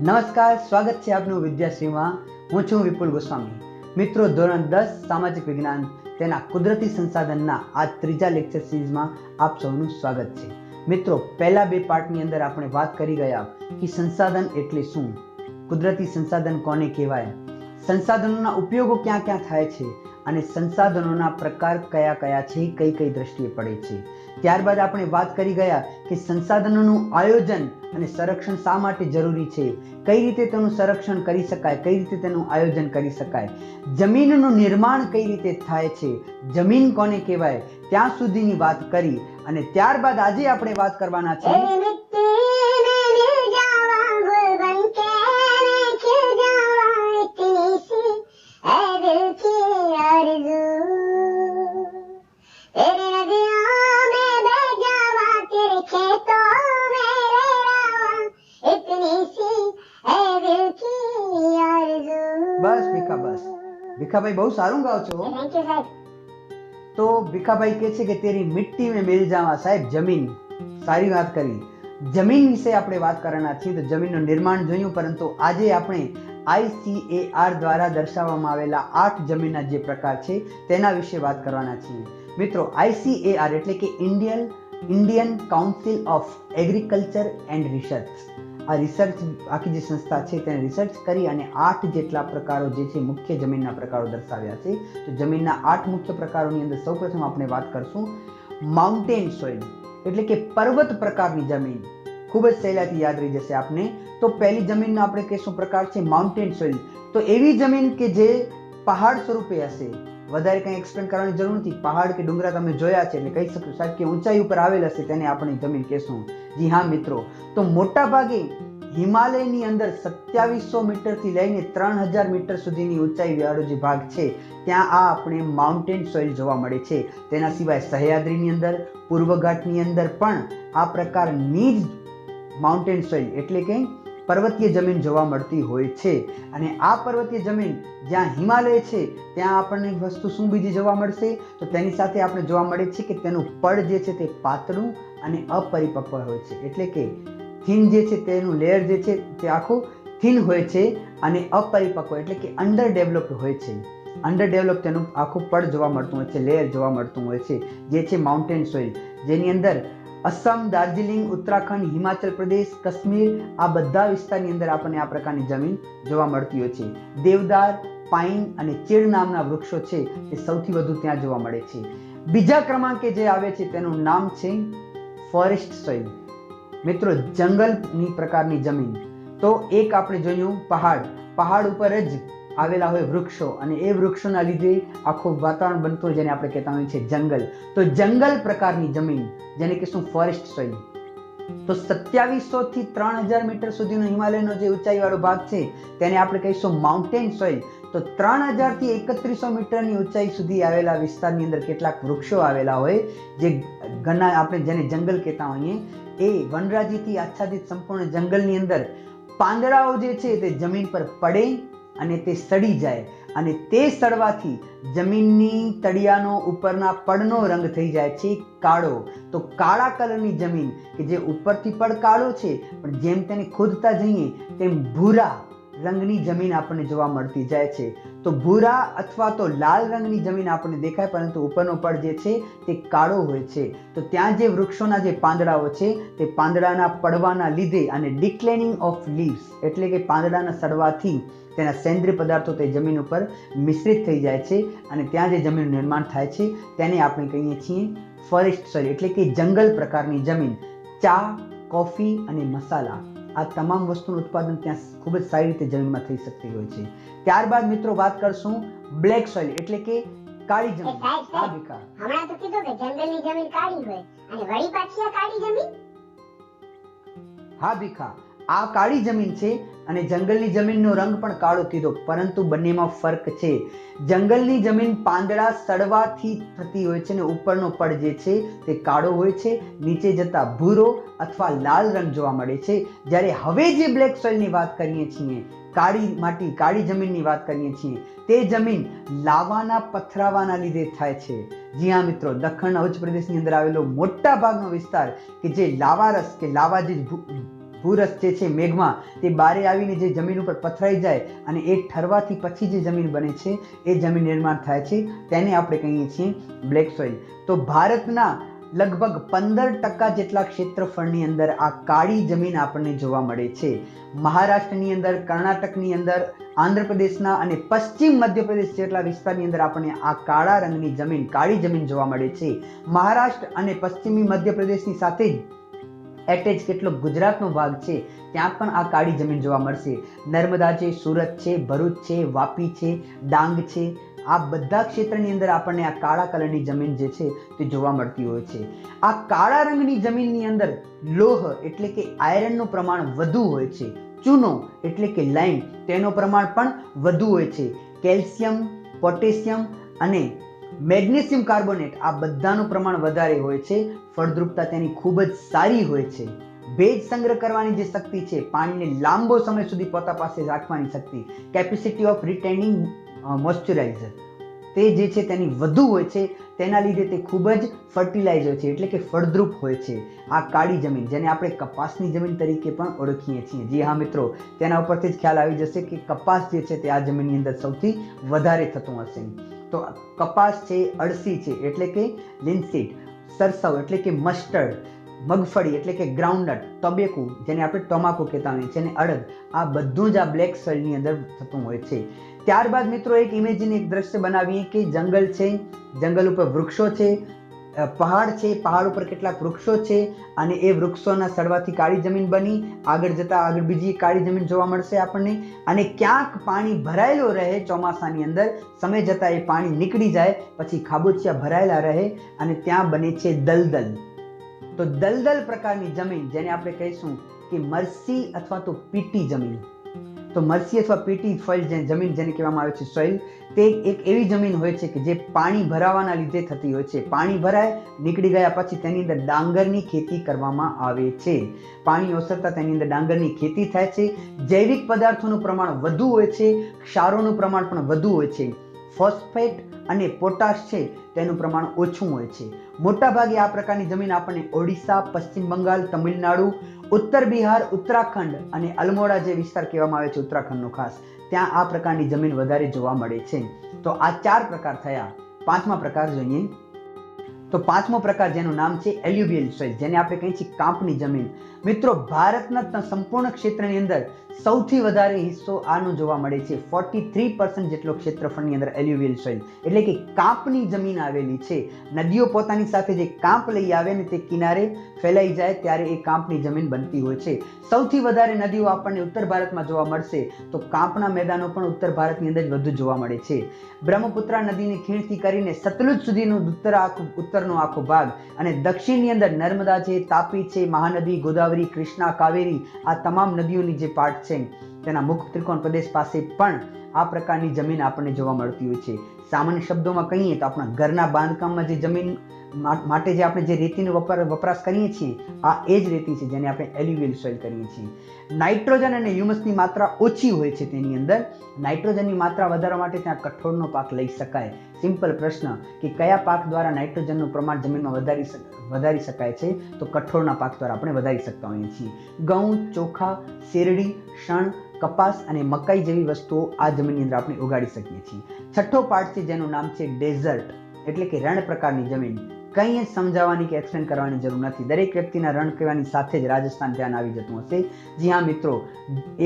નમસ્કાર, સ્વાગત છે આપનું વિદ્યાશ્રીમાં. હું છું વિપુલ ગોસ્વામી. મિત્રો, ધોરણ 10 સામાજિક વિજ્ઞાન તેના કુદરતી સંસાધનના આ ત્રીજા લેક્ચર સિરીઝમાં આપ સૌનું સ્વાગત છે. મિત્રો, પહેલા બે પાર્ટની અંદર આપણે વાત કરી ગયા કે સંસાધન એટલે શું, કુદરતી સંસાધન કોને કહેવાય, સંસાધનોના ઉપયોગો ક્યાં ક્યાં થાય છે અને સંસાધનોના પ્રકાર કયા કયા છે, કઈ કઈ દ્રષ્ટિએ પડે છે. ત્યારબાદ આપણે વાત કરી ગયા કે સંસાધનોનું આયોજન અને સંરક્ષણ શા માટે જરૂરી છે, કઈ રીતે તેનું સંરક્ષણ કરી શકાય, કઈ રીતે તેનું આયોજન કરી શકાય, જમીનનું નિર્માણ કઈ રીતે થાય છે, જમીન કોને કહેવાય, ત્યાં સુધીની વાત કરી. અને ત્યારબાદ આજે આપણે વાત કરવાના છે ભીખાભાઈ બહુ સારું ગાઓ છો. તો ભીખાભાઈ કહે છે કે તેરી મિટ્ટી में मिल जावा. સાહેબ, જમીન, સારી વાત કરી. જમીન વિશે આપણે વાત કરવાના છીએ. તો જમીનનું નિર્માણ જોયું, પરંતુ આજે આપણે ICAR દ્વારા દર્શાવવામાં આવેલા 8 જમીનના જે પ્રકાર છે તેના વિશે વાત કરવાના છીએ. મિત્રો, ICAR એટલે કે Indian council of agriculture and research, આ રિસર્ચ આખી જે સંસ્થા છે તેને રિસર્ચ કરી અને 8 જેટલા પ્રકારો જે છે મુખ્ય જમીનના પ્રકારો દર્શાવ્યા છે. તો જમીનના 8 મુખ્ય પ્રકારોની અંદર સૌપ્રથમ આપણે વાત કરશું માઉન્ટેન સોઇલ એટલે કે પર્વત પ્રકારની જમીન. ખૂબ જ સહેલાઈથી યાદ રહી જશે આપને. તો પહેલી જમીનનો આપણે કહેશું પ્રકાર છે માઉન્ટેન સોઇલ. તો એવી જમીન કે જે પહાડ સ્વરૂપે હશે, વધારે કંઈ એક્સપ્લેન કરવાની જરૂર નથી. પહાડ કે ડુંગરા તમે જોયા છે એટલે કહી શકશો સાહેબ કે ઊંચાઈ ઉપર આવેલ હશે તેને આપણે જમીન કહેશું. જી હા મિત્રો, તો મોટા ભાગે હિમાલયની અંદર 2700 મીટરથી લઈને 3000 મીટર સુધીની ઊંચાઈ વાળો જે ભાગ છે ત્યાં આ આપણે માઉન્ટેન સોઇલ જોવા મળે છે. તેના સિવાય સહ્યાદ્રીની અંદર, પૂર્વ ઘાટની અંદર પણ આ પ્રકારની જ માઉન્ટેન સોઇલ એટલે કે પર્વતીય જમીન જોવા મળતી હોય છે. અને આ પર્વતીય જમીન જ્યાં હિમાલય છે ત્યાં આપણને વસ્તુ શું બીજી જોવા મળશે, તો તેની સાથે આપણે જોવા મળે છે કે તેનું પડ જે છે તે પાતળું અને અપરિપક્વ હોય છે. એટલે કે થીન જે છે તેનું લેયર જે છે તે આખું થીન હોય છે અને અપરિપક્વ એટલે કે અંડર ડેવલપ્ડ હોય છે. અંડર ડેવલપ તેનું આખું પડ જોવા મળતું હોય છે, લેયર જોવા મળતું હોય છે, જે છે માઉન્ટેન સોઇલ. જેની અંદર અસમ, દાર્જિલિંગ, ઉત્તરાખંડ, હિમાચલ પ્રદેશ, કાશ્મીર આ બધા વિસ્તારની અંદર આપણને આ પ્રકારની જમીન જોવા મળતી હોય છે. દેવદાર, પાઇન અને ચીડ નામના વૃક્ષો છે તે સૌથી વધુ ત્યાં જોવા મળે છે. બીજા ક્રમાંકે જે આવે છે તેનું નામ છે ફોરેસ્ટ સોઇલ. મિત્રો, જંગલની પ્રકારની જમીન. તો એક આપણે જોયું પહાડ ઉપર જ આવેલા હોય વૃક્ષો અને એ વૃક્ષોના લીધે આખું વાતાવરણ બનતું હોય જેને આપણે કહેતા હોઈએ છીએ જંગલ. તો જંગલ પ્રકારની જમીન જેને કહેશું ફોરેસ્ટ સોઇલ. તો 2700 થી 3000 મીટર સુધીનો હિમાલયનો જે ઊંચાઈ વાળો ભાગ છે તેને આપણે કહીશું માઉન્ટેન સોઇલ. તો 3000 થી 3100 મીટરની ઊંચાઈ સુધી આવેલા વિસ્તારની અંદર કેટલાક વૃક્ષો આવેલા હોય જે ઘણા આપણે જેને જંગલ કહેતા હોઈએ, એ વનરાજીથી આચ્છાદિત સંપૂર્ણ જંગલની અંદર પાંદડાઓ જે છે તે જમીન પર પડે અને તે સડી જાય અને તે સડવાથી જમીનની તળિયાનો ઉપરના પડનો રંગ થઈ જાય છે કાળો. તો કાળા કલરની જમીન કે જે ઉપરથી પડ કાળો છે પણ જેમ તેને ખોદતા જઈએ તેમ ભૂરા રંગની જમીન આપણને જોવા મળતી જાય છે. તો ભૂરા અથવા તો લાલ રંગની જમીન આપણને દેખાય પરંતુ ઉપરનો પડ જે છે તે કાળો હોય છે. તો ત્યાં જે વૃક્ષોના જે પાંદડાઓ છે તે પાંદડાના પડવાના લીધે અને ડિક્લાઇનિંગ ઓફ લીવ્સ એટલે કે પાંદડાના સડવાથી તેના સેન્દ્રિય પદાર્થો તે જમીન ઉપર મિશ્રિત થઈ જાય છે અને ત્યાં જે જમીનનું નિર્માણ થાય છે તેને આપણે કહીએ છીએ ફોરેસ્ટ સોઇલ એટલે કે જંગલ પ્રકારની જમીન. ચા, કોફી અને મસાલા આ તમામ વસ્તુનું ઉત્પાદન ત્યાં ખૂબ જ સારી રીતે જમીનમાં થઈ શકતી હોય છે. ત્યારબાદ મિત્રો વાત કરશું બ્લેક સોઇલ એટલે કે કાળી જમીન. હા ભીખા, હમણાં તો કીધું કે જંગલની જમીન કાળી હોય અને વળી પાછી આ કાળી જમીન. હા ભીખા, આ કાળી જમીન છે અને જંગલની જમીનનો રંગ પણ કાળો કીધો, પરંતુ બંનેમાં ફરક છે. જંગલની જમીન પાંદડા સડવાથી થતી હોય છે અને ઉપરનો પડ જે છે તે કાળો હોય છે, નીચે જતા ભૂરો અથવા લાલ રંગ જોવા મળે છે. જ્યારે હવે જે બ્લેક સોઇલની વાત કરીએ છીએ, કાળી માટી, કાળી જમીનની વાત કરીએ છીએ, તે જમીન લાવાના પથરાવાના લીધે થાય છે. જી હા મિત્રો, દક્ષિણ ઉચ્ચ પ્રદેશની અંદર આવેલો મોટા ભાગનો વિસ્તાર કે જે લાવારસ કે લાવા જે ભૂરસ જે છે મેઘમાં તે બારે આવીને જે જમીન ઉપર પથરાઈ જાય અને એ ઠરવાથી પછી જે જમીન બને છે એ જમીન નિર્માણ થાય છે તેને આપણે કહીએ છીએ બ્લેક સોઇલ. તો ભારતના લગભગ 15% જેટલા ક્ષેત્રફળની અંદર આ કાળી જમીન આપણને જોવા મળે છે. મહારાષ્ટ્રની અંદર, કર્ણાટકની અંદર, આંધ્રપ્રદેશના અને પશ્ચિમ મધ્યપ્રદેશ જેટલા વિસ્તારની અંદર આપણને આ કાળા રંગની જમીન, કાળી જમીન જોવા મળે છે. મહારાષ્ટ્ર અને પશ્ચિમી મધ્યપ્રદેશની સાથે જ એટેચ કેટલો ગુજરાતનો ભાગ છે ત્યાં પણ આ કાળી જમીન જોવા મળશે. નર્મદા છે, સુરત છે, ભરૂચ છે, વાપી છે, ડાંગ છે, આ બધા ક્ષેત્રની અંદર આપણને આ કાળા કલરની જમીન જે છે તે જોવા મળતી હોય છે. આ કાળા રંગની જમીનની અંદર લોહ એટલે કે આયરનનું પ્રમાણ વધુ હોય છે. ચૂનો એટલે કે લાઇમ તેનું પ્રમાણ પણ વધુ હોય છે. કેલ્શિયમ, પોટેશિયમ અને મેગ્નેશિયમ કાર્બોનેટ આ બધાનું પ્રમાણ વધારે હોય છે. ફળદ્રુપતા તેની ખૂબ જ સારી હોય છે. ભેજ સંગ્રહ કરવાની જે શક્તિ છે, પાણીને લાંબો સમય સુધી પોતા પાસે રાખવાની શક્તિ, કેપેસિટી ઓફ રિટેનિંગ મોઇશ્ચરાઇઝર તે જે છે તેની વધુ હોય છે. તેના લીધે તે ખૂબ જ ફર્ટિલાઇઝ હોય છે એટલે કે ફળદ્રુપ હોય છે. આ કાળી જમીન જેને આપણે કપાસની જમીન તરીકે પણ ઓળખીએ છીએ. જી હા મિત્રો, તેના ઉપરથી જ ખ્યાલ આવી જશે કે કપાસ જે છે તે આ જમીનની અંદર સૌથી વધારે થતું હશે. તો કપાસ છે, અળસી છે એટલે કે લિનસીડ, સરસવ એટલે કે મસ્ટર્ડ, મગફળી એટલે કે ગ્રાઉન્ડનટ, ટોબેકો જેને આપણે ટોમાકો કહેતા હોઈએ છીએ, અને અડદ, આ બધું જ આ બ્લેક સોઇલની અંદર થતું હોય છે. ત્યારબાદ મિત્રો એક ઇમેજિન, એક દ્રશ્ય બનાવીએ કે જંગલ છે, જંગલ ઉપર વૃક્ષો છે, પહાડ છે, પહાડ ઉપર કેટલાક વૃક્ષો છે અને એ વૃક્ષોના સડવાથી કાળી જમીન બની. આગળ જતા આગળ બીજી કાળી જમીન જોવા મળશે આપણને. અને ક્યાંક પાણી ભરાયેલો રહે ચોમાસાની અંદર, સમય જતા એ પાણી નીકળી જાય પછી ખાબોચિયા ભરાયેલા રહે અને ત્યાં બને છે દલદલ. તો દલદલ પ્રકારની જમીન જેને આપણે કહીશું કે મરસી અથવા તો પીટી જમીન. તો મરસી અથવા પીટી સોઇલ જમીન જેને કહેવામાં આવે છે સોઇલ, તે એક એવી જમીન હોય છે કે જે પાણી ભરાવાના લીધે થતી હોય છે. પાણી ભરાય, નીકળી ગયા પછી તેની અંદર ડાંગરની ખેતી કરવામાં આવે છે. પાણી ઓસરતા તેની અંદર ડાંગરની ખેતી થાય છે. જૈવિક પદાર્થોનું પ્રમાણ વધુ હોય છે, ક્ષારોનું પ્રમાણ પણ વધુ હોય છે. ફોસ્ફેટ અને પોટાશ છે તેનું પ્રમાણ ઓછું હોય છે. મોટાભાગે આ પ્રકારની જમીન આપણને ઓડિશા, પશ્ચિમ બંગાળ, તમિલનાડુ, ઉત્તર બિહાર, ઉત્તરાખંડ અને અલમોડા જે વિસ્તાર કહેવામાં આવે છે ઉત્તરાખંડનો ખાસ, ત્યાં આ પ્રકારની જમીન વધારે જોવા મળે છે. તો આ 4 પ્રકાર થયા. 5મા પ્રકાર જોઈએ. તો 5મો પ્રકાર જેનું નામ છે એલ્યુવિયલ સોઇલ, જેને આપણે કહીએ છીએ કાંપની જમીન. મિત્રો, ભારતના સંપૂર્ણ ક્ષેત્રની અંદર સૌથી વધારે હિસ્સો આનો જોવા મળે છે. 43% જેટલો ક્ષેત્રફળની અંદર એલ્યુવિયલ સોઇલ એટલે કે કાંપની જમીન આવેલી છે. નદીઓ પોતાની સાથે જે કાંપ લઈ આવે ને તે કિનારે ફેલાઈ જાય ત્યારે એ કાંપની જમીન બનતી હોય છે. સૌથી વધારે નદીઓ આપણને ઉત્તર ભારતમાં જોવા મળશે, તો કાંપના મેદાનો પણ ઉત્તર ભારતની અંદર વધુ જોવા મળે છે. બ્રહ્મપુત્રા નદીની ખીણથી કરીને સતલુજ સુધીનું ઉત્તરનો આખો ભાગ અને દક્ષિણની અંદર નર્મદા છે, તાપી છે, મહાનદી, ગોદાવરી, કૃષ્ણા, કાવેરી, આ તમામ નદીઓની જે પાર્ટ છે તેના મુખ ત્રિકોણ પ્રદેશ પાસે પણ આ પ્રકારની જમીન આપણને જોવા મળતી હોય છે. સામાન્ય શબ્દોમાં કહીએ તો આપણા ઘરના બાંધકામમાં જે જમીન માટે જે આપણે જે રેતીનો વપરાશ કરીએ છીએ, આ એ જ રેતી છે જેને આપણે એલ્યુવિયલ સોઇલ કરીએ છીએ. નાઇટ્રોજન અને હ્યુમસની માત્રા ઓછી હોય છે તેની અંદર. નાઇટ્રોજનની માત્રા વધારવા માટે ત્યાં કઠોળનો પાક લઈ શકાય. સિમ્પલ પ્રશ્ન કે કયા પાક દ્વારા નાઇટ્રોજનનું પ્રમાણ જમીનમાં વધારી શકાય છે? તો કઠોળના પાક દ્વારા આપણે વધારી શકતા હોઈએ છીએ. ઘઉં, ચોખા, શેરડી, શણ, કપાસ અને મકાઈ જેવી વસ્તુઓ આ જમીનની અંદર આપણે ઉગાડી શકીએ છીએ. 6થો પાર્ટ છે જેનું નામ છે ડેઝર્ટ એટલે કે રણ પ્રકારની જમીન. કંઈ જ સમજાવવાની કે એક્સપ્લેન કરવાની જરૂર નથી. દરેક વ્યક્તિના રણ કહેવાની સાથે જ રાજસ્થાન ધ્યાન આવી જતું હશે. જી હા મિત્રો,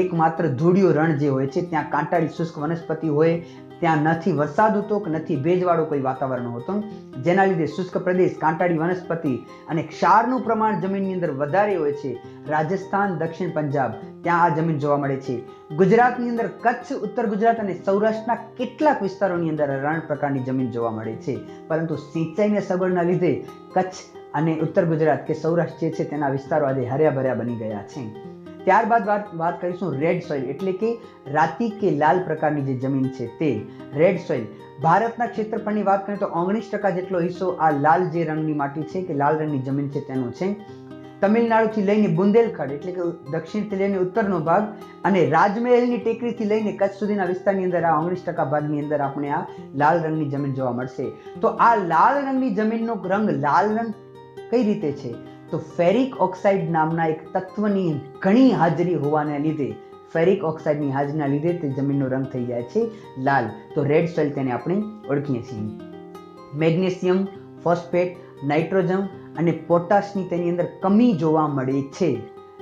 એકમાત્ર ધૂળિયો રણ જે હોય છે ત્યાં કાંટાળી શુષ્ક વનસ્પતિ હોય, ત્યાં નથી વરસાદ હોતો કે નથી ભેજવાળો કોઈ વાતાવરણ હોતું, જેના લીધે શુષ્ક પ્રદેશ, કાંટાળી વનસ્પતિ અને ક્ષારનું પ્રમાણ જમીનની અંદર વધારે હોય છે. રાજસ્થાન, દક્ષિણ પંજાબ ત્યાં આ જમીન જોવા મળે છે. ગુજરાતની અંદર કચ્છ, ઉત્તર ગુજરાત અને સૌરાષ્ટ્રના કેટલાક વિસ્તારોની અંદર રણ પ્રકારની જમીન જોવા મળે છે. પરંતુ સિંચાઈના સગવડના લીધે કચ્છ અને ઉત્તર ગુજરાત કે સૌરાષ્ટ્ર જે છે તેના વિસ્તારો આજે હર્યા ભર્યા બની ગયા છે. ત્યારબાદ વાત કરીશું રેડ સોઇલ એટલે કે રાતી કે લાલ પ્રકારની જે જમીન છે તે રેડ સોઇલ. ભારતના ક્ષેત્રફળની વાત કરીએ તો 19% જેટલો હિસ્સો આ લાલ જે રંગની માટી છે કે લાલ રંગની જમીન છે તેનો છે. તમિલનાડુથી લઈને બુંદેલખંડ એટલે કે દક્ષિણથી લઈને ઉત્તરનો ભાગ અને રાજમહેલની ટેકરીથી લઈને કચ્છ સુધીના વિસ્તારની અંદર આ 19% ભાગની અંદર આપણે આ લાલ રંગની જમીન જોવા મળશે. તો આ લાલ રંગની જમીનનો રંગ લાલ રંગ કઈ રીતે છે? તો ફેરિક ઓક્સાઇડ નામના એક તત્વની ઘણી હાજરી હોવાને લીધે ફેરિક ઓક્સાઇડની હાજરીના લીધે તે જમીનનો રંગ થઈ જાય છે લાલ. તો રેડ સોઇલ તેને આપણે ઓળખીએ છીએ. મેગ્નેશિયમ, ફોસ્ફેટ, નાઇટ્રોજન અને પોટાશની તેની અંદર કમી જોવા મળે છે.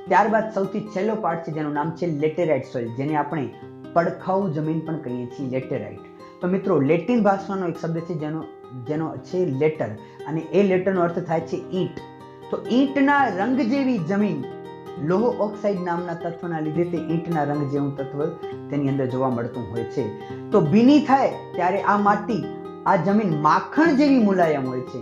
ત્યારબાદ સૌથી છેલ્લો પાર્ટ છે જેનું નામ છે લેટેરાઇટ સોઇલ, જેને આપણે પડખાઉ જમીન પણ કહીએ છીએ, લેટેરાઇટ. તો મિત્રો લેટિન ભાષાનો એક શબ્દ છે જેનો છે લેટર, અને એ લેટરનો અર્થ થાય છે ઈંટ. તો ઈંટના રંગ જેવી જમીન લોહ ઓક્સાઇડ નામના તત્વના લીધે તે ઈંટના રંગ જેવું તત્વ તેની અંદર જોવા મળતું હોય છે. તો ભીની થાય ત્યારે આ માટી, આ જમીન માખણ જેવી મુલાયમ હોય છે,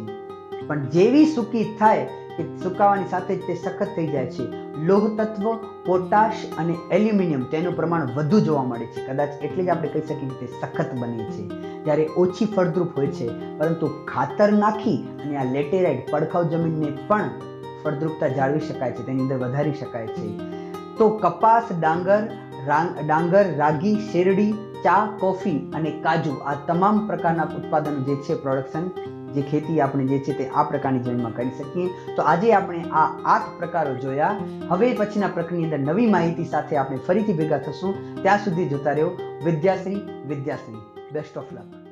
પણ જેવી સૂકી થાય કે સુકાવાની સાથે જ તે સખત થઈ જાય છે. લોહ તત્વ, પોટાશ અને એલ્યુમિનિયમ તેનું પ્રમાણ વધુ જોવા મળે છે. કદાચ એટલે જ આપણે કહી શકીએ કે તે સખત બને છે. જ્યારે ઓછી ફળદ્રુપ હોય છે, પરંતુ ખાતર નાખી અને આ લેટેરાઇટ પડખાઉ જમીનને પણ ફળદ્રુપતા જાળવી શકાય છે, તેની અંદર વધારી શકાય છે. તો કપાસ, ડાંગર, રાગી, શેરડી, ચા, કોફી અને કાજુ, આ તમામ પ્રકારના ઉત્પાદનો જે છે, પ્રોડક્શન, જે ખેતી આપણે જે છે તે આ પ્રકારની જમીનમાં કરી શકીએ. તો આજે આપણે આ 8 પ્રકારો જોયા. હવે પછીના પ્રકરણની અંદર નવી માહિતી સાથે આપણે ફરીથી ભેગા થશું. ત્યાં સુધી જોતા રહ્યો વિદ્યાશ્રી. Best of luck.